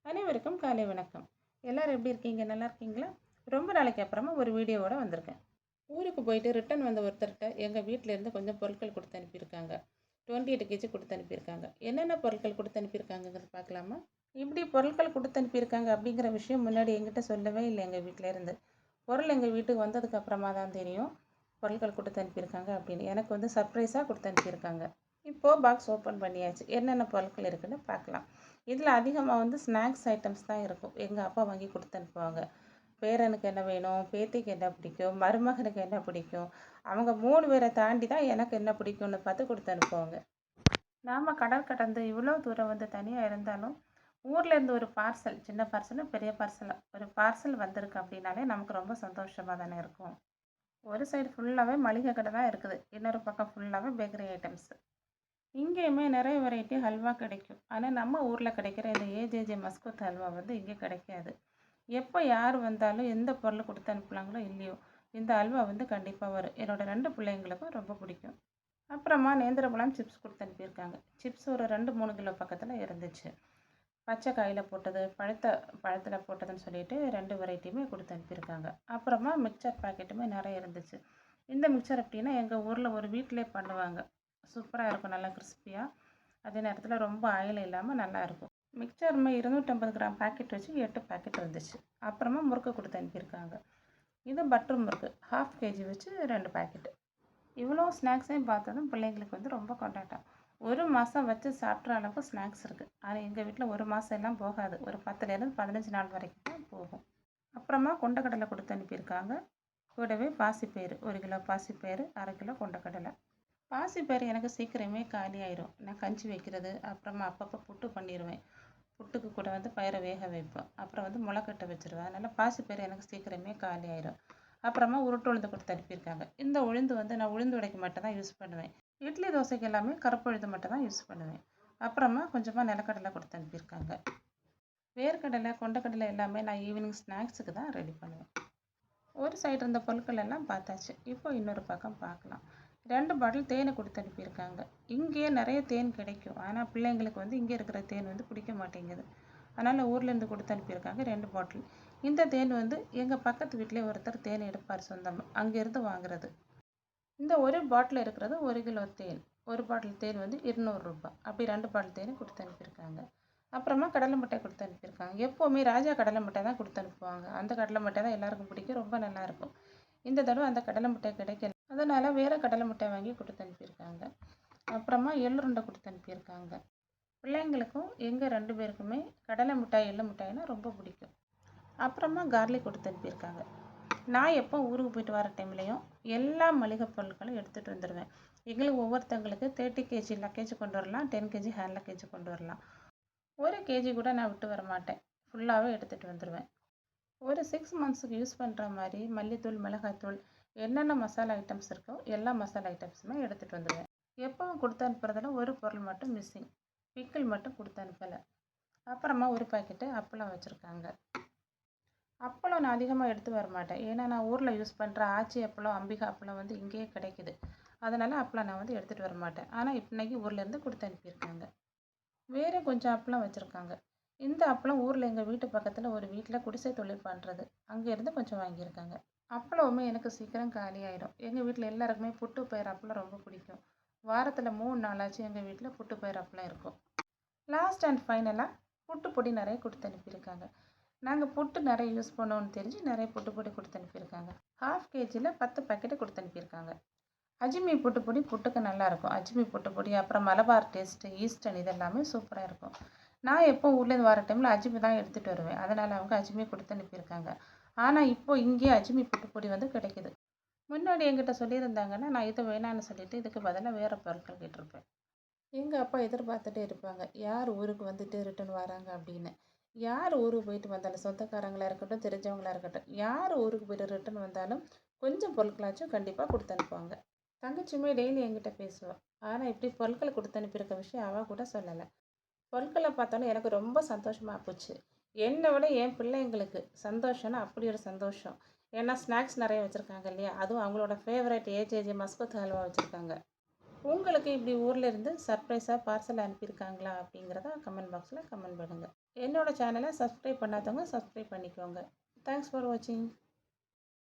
அனைவருக்கும் காலை வணக்கம். எல்லாரும் எப்படி இருக்கீங்க? நல்லா இருக்கீங்களா? ரொம்ப நாளைக்கு அப்புறமா ஒரு வீடியோவோட வந்திருக்கேன். ஊருக்கு போயிட்டு ரிட்டர்ன் வந்த ஒருத்தர்கிட்ட எங்கள் வீட்டிலேருந்து கொஞ்சம் பொருட்கள் கொடுத்து அனுப்பியிருக்காங்க. 28 கேஜி கொடுத்து அனுப்பியிருக்காங்க. என்னென்ன பொருட்கள் கொடுத்து அனுப்பியிருக்காங்கங்கிறது பார்க்கலாமா? இப்படி பொருட்கள் கொடுத்து அனுப்பியிருக்காங்க அப்படிங்கிற விஷயம் முன்னாடி என்கிட்ட சொல்லவே இல்லை எங்கள் வீட்டிலேருந்து. பொருள் எங்கள் வீட்டுக்கு வந்ததுக்கு அப்புறமா தான் தெரியும் பொருட்கள் கொடுத்து அனுப்பியிருக்காங்க அப்படின்னு. எனக்கு வந்து சர்ப்ரைஸாக கொடுத்து அனுப்பியிருக்காங்க. இப்போது பாக்ஸ் ஓப்பன் பண்ணியாச்சு. என்னென்ன பொருட்கள் இருக்குன்னு பார்க்கலாம். இதில் அதிகமாக வந்து ஸ்நாக்ஸ் ஐட்டம்ஸ் தான் இருக்கும். எங்கள் அப்பா வாங்கி கொடுத்து அனுப்புவாங்க. பேரனுக்கு என்ன வேணும், பேத்திக்கு என்ன பிடிக்கும், மருமகனுக்கு என்ன பிடிக்கும், அவங்க 3 பேரை தாண்டி தான் எனக்கு என்ன பிடிக்கும்னு பார்த்து கொடுத்து அனுப்புவாங்க. நாம் கடல் கடந்து இவ்வளோ தூரம் வந்து தனியாக இருந்தாலும் ஊர்லேருந்து ஒரு பார்சல், சின்ன பார்சலும் பெரிய பார்சலும், ஒரு பார்சல் வந்திருக்கு அப்படின்னாலே நமக்கு ரொம்ப சந்தோஷமாக தானே இருக்கும். ஒரு சைடு ஃபுல்லாகவே மளிகை கடை தான் இருக்குது, இன்னொரு பக்கம் ஃபுல்லாகவே பேக்கரி ஐட்டம்ஸ். இங்கேயுமே நிறைய வெரைட்டி ஹல்வா கிடைக்கும். ஆனால் நம்ம ஊரில் கிடைக்கிற இந்த ஏஜேஜே மஸ்கோத் ஹல்வா வந்து இங்கே கிடைக்காது. எப்போ யார் வந்தாலும் எந்த பொருள் கொடுத்து அனுப்புகிறாங்களோ இல்லையோ, இந்த ஹல்வா வந்து கண்டிப்பாக வரும். என்னோடய 2 பிள்ளைங்களுக்கும் ரொம்ப பிடிக்கும். அப்புறமா நேந்திரப்பழம் சிப்ஸ் கொடுத்து அனுப்பியிருக்காங்க. சிப்ஸ் ஒரு 2-3 கிலோ பக்கத்தில் இருந்துச்சு. பச்சை காயில் போட்டது, பழத்தில் போட்டதுன்னு சொல்லிட்டு 2 வெரைட்டியுமே கொடுத்து அனுப்பியிருக்காங்க. அப்புறமா மிக்சர் பாக்கெட்டுமே நிறைய இருந்துச்சு. இந்த மிக்சர் எப்படின்னா எங்கள் ஊரில் ஒரு வீட்டிலே பண்ணுவாங்க. சூப்பராக இருக்கும், நல்லா கிறிஸ்பியாக. அதே நேரத்தில் ரொம்ப ஆயில் இல்லாமல் நல்லாயிருக்கும். மிக்சருமே 250 கிராம் பாக்கெட் வச்சு 8 பாக்கெட் இருந்துச்சு. அப்புறமா முறுக்கு கொடுத்து அனுப்பியிருக்காங்க. இது பட்டர் முறுக்கு 1/2 கேஜி வச்சு 2 பாக்கெட்டு. இவ்வளோ ஸ்நாக்ஸையும் பார்த்ததும் பிள்ளைங்களுக்கு வந்து ரொம்ப கொண்டாட்டம். ஒரு மாதம் வச்சு சாப்பிட்ற அளவுக்கு ஸ்நாக்ஸ் இருக்குது. ஆனால் எங்கள் வீட்டில் ஒரு மாதம் எல்லாம் போகாது. ஒரு 10லேருந்து 15 நாள் வரைக்கும் தான் போகும். அப்புறமா கொண்டக்கடலை கொடுத்து அனுப்பியிருக்காங்க. கூடவே பாசிப்பயிறு 1 கிலோ பாசிப்பயிறு, 1/2 கிலோ கொண்டக்கடலை. பாசிப்பயிறு எனக்கு சீக்கிரமே காலி ஆயிரும். நான் கஞ்சி வைக்கிறது, அப்புறமா அப்பப்போ புட்டு பண்ணிடுவேன். புட்டுக்கு கூட வந்து பயிரை வேக வைப்பேன். அப்புறம் வந்து முளைக்கட்டை வச்சுருவேன். அதனால் பாசிப்பயிறு எனக்கு சீக்கிரமே காலி ஆயிரும். அப்புறமா உருட்டு உளுந்து கொடுத்து அனுப்பியிருக்காங்க. இந்த உளுந்து வந்து நான் உளுந்து உடைக்கு மட்டும் தான் யூஸ் பண்ணுவேன். இட்லி தோசைக்கு எல்லாமே கருப்பு உளுந்து மட்டும் தான் யூஸ் பண்ணுவேன். அப்புறமா கொஞ்சமாக நிலக்கடலை கொடுத்து அனுப்பியிருக்காங்க. வேர்க்கடலை, கொண்டக்கடலை எல்லாமே நான் ஈவினிங் ஸ்நாக்ஸுக்கு தான் ரெடி பண்ணுவேன். ஒரு சைடு இருந்த பொருட்கள் எல்லாம் பார்த்தாச்சு. இப்போ இன்னொரு பக்கம் பார்க்கலாம். 2 பாட்டில் தேனை கொடுத்து அனுப்பியிருக்காங்க. இங்கேயே நிறைய தேன் கிடைக்கும். ஆனால் பிள்ளைங்களுக்கு வந்து இங்கே இருக்கிற தேன் வந்து பிடிக்க மாட்டேங்குது. அதனால் ஊர்லேருந்து கொடுத்து அனுப்பியிருக்காங்க 2 பாட்டில். இந்த தேன் வந்து எங்கள் பக்கத்து வீட்டிலே ஒருத்தர் தேன் எடுப்பார் சொந்தமாக, அங்கேருந்து வாங்குறது. இந்த ஒரு பாட்டில் இருக்கிறது 1 கிலோ தேன். ஒரு பாட்டில் தேன் வந்து ரூ. 200. அப்படி 2 பாட்டில் தேன் கொடுத்து அனுப்பியிருக்காங்க. அப்புறமா கடலை மிட்டாய் கொடுத்து அனுப்பியிருக்காங்க. எப்போவுமே ராஜா கடலை மிட்டாய் தான் கொடுத்து அனுப்புவாங்க. அந்த கடலை மிட்டாய் தான் எல்லாருக்கும் பிடிக்கும், ரொம்ப நல்லாயிருக்கும். இந்த தடவை அந்த கடலை மிட்டாய் கிடைக்கல. அதனால் வேறு கடலை மிட்டாய் வாங்கி கொடுத்து அனுப்பியிருக்காங்க. அப்புறமா எள்ளுருண்டை கொடுத்து அனுப்பியிருக்காங்க. பிள்ளைங்களுக்கும் எங்கள் 2 பேருக்குமே கடலை மிட்டாய், எள்ளு மிட்டாய்னா ரொம்ப பிடிக்கும். அப்புறமா கார்லிக் கொடுத்து அனுப்பியிருக்காங்க. நான் எப்போ ஊருக்கு போயிட்டு வர டைம்லேயும் எல்லா மளிகை பொருட்களும் எடுத்துகிட்டு வந்துடுவேன். எங்களுக்கு ஒவ்வொருத்தங்களுக்கு 30 கேஜி லக்கேஜ் கொண்டு வரலாம், 10 கேஜி ஹேண்ட் லக்கேஜ் கொண்டு வரலாம். 1 கேஜி கூட நான் விட்டு வர மாட்டேன். ஃபுல்லாகவே எடுத்துகிட்டு வந்துடுவேன். ஒரு 6 மந்த்ஸுக்கு யூஸ் பண்ணுற மாதிரி மல்லித்தூள், மிளகாய்த்தூள், என்னென்ன மசாலா ஐட்டம்ஸ் இருக்கோ எல்லா மசாலா ஐட்டம்ஸுமே எடுத்துகிட்டு வந்துடுவேன். எப்பவும் கொடுத்து அனுப்புறதில் ஒரு பொருள் மட்டும் மிஸ்ஸிங், பிக்கிள் மட்டும் கொடுத்து அனுப்பலை. அப்புறமா ஒரு பாக்கெட்டு அப்பளம் வச்சுருக்காங்க. அப்பளம் நான் அதிகமாக எடுத்து வர மாட்டேன். ஏன்னா நான் ஊரில் யூஸ் பண்ணுற ஆச்சி அப்பளம், அம்பிகா அப்பளம் வந்து இங்கேயே கிடைக்குது. அதனால் அப்பளம் நான் வந்து எடுத்துகிட்டு வர மாட்டேன். ஆனால் இன்னைக்கு ஊர்லேருந்து கொடுத்து அனுப்பியிருக்காங்க. வேறு கொஞ்சம் அப்பளம் வச்சுருக்காங்க. இந்த அப்பளம் ஊரில் எங்கள் வீட்டு பக்கத்தில் ஒரு வீட்டில் குடிசை தொழில் பண்ணுறது, அங்கேருந்து கொஞ்சம் வாங்கியிருக்காங்க. அப்பளமுமே எனக்கு சீக்கிரம் காலி ஆயிடும். எங்கள் வீட்டில் எல்லாருக்குமே புட்டு பயிர் அப்பளம் ரொம்ப பிடிக்கும். வாரத்தில் 3 நாளாச்சும் எங்கள் வீட்டில் புட்டு பயிர் அப்பளம் இருக்கும். லாஸ்ட் அண்ட் ஃபைனலாக புட்டு பொடி நிறைய கொடுத்து அனுப்பியிருக்காங்க. நாங்கள் புட்டு நிறைய யூஸ் பண்ணோன்னு தெரிஞ்சு நிறைய புட்டு பொடி கொடுத்து அனுப்பியிருக்காங்க. 1/2 கேஜியில் 10 பாக்கெட்டு கொடுத்து அனுப்பியிருக்காங்க. அஜ்மி புட்டு பொடி புட்டுக்கு நல்லாயிருக்கும். அஜ்மி புட்டு பொடி, அப்புறம் மலபார் டேஸ்ட்டு, ஈஸ்டர்ன், இது எல்லாமே சூப்பராக இருக்கும். நான் எப்போ ஊர்லேருந்து வர டைமில் அஜ்மி தான் எடுத்துகிட்டு வருவேன். அதனால் அவங்க அஜ்மி கொடுத்து அனுப்பியிருக்காங்க. ஆனால் இப்போது இங்கேயே அஜ்மி புட்டு பொடி வந்து கிடைக்குது. முன்னாடி என்கிட்ட சொல்லியிருந்தாங்கன்னா நான் இதை வேணான்னு சொல்லிவிட்டு இதுக்கு பதிலாக வேறு பொருட்கள் கேட்டிருப்பேன். எங்கள் அப்பா எதிர்பார்த்துட்டே இருப்பாங்க, யார் ஊருக்கு வந்துட்டு ரிட்டர்ன் வராங்க அப்படின்னு. யார் ஊருக்கு போயிட்டு வந்தாலும், சொந்தக்காரங்களாக இருக்கட்டும், தெரிஞ்சவங்களாக இருக்கட்டும், யார் ஊருக்கு போயிட்டு ரிட்டர்ன் வந்தாலும் கொஞ்சம் பொருட்களாச்சும் கண்டிப்பாக கொடுத்து அனுப்புவாங்க. தங்கச்சியுமே டெய்லி என்கிட்ட பேசுவாள். ஆனால் இப்படி பொருட்கள் கொடுத்து அனுப்பியிருக்க விஷயம் அவள் கூட சொல்லலை. பொருட்களை பார்த்தாலும் எனக்கு ரொம்ப சந்தோஷமாக போச்சு. என்னை விட என் பிள்ளைங்களுக்கு சந்தோஷம்னா அப்படி ஒரு சந்தோஷம். ஏன்னா ஸ்நாக்ஸ் நிறைய வச்சுருக்காங்க இல்லையா, அதுவும் அவங்களோட ஃபேவரட் ஏஜேஜே மஸ்கோத் ஹல்வா வச்சுருக்காங்க. உங்களுக்கு இப்படி ஊரில் இருந்து சர்ப்ரைஸாக பார்சல் அனுப்பியிருக்காங்களா அப்படிங்கிறத கமெண்ட் பாக்ஸில் கமெண்ட் பண்ணுங்கள். என்னோட சேனலை சப்ஸ்கிரைப் பண்ணாதவங்க சப்ஸ்கிரைப் பண்ணிக்கோங்க. தேங்க்ஸ் ஃபார் வாட்சிங்.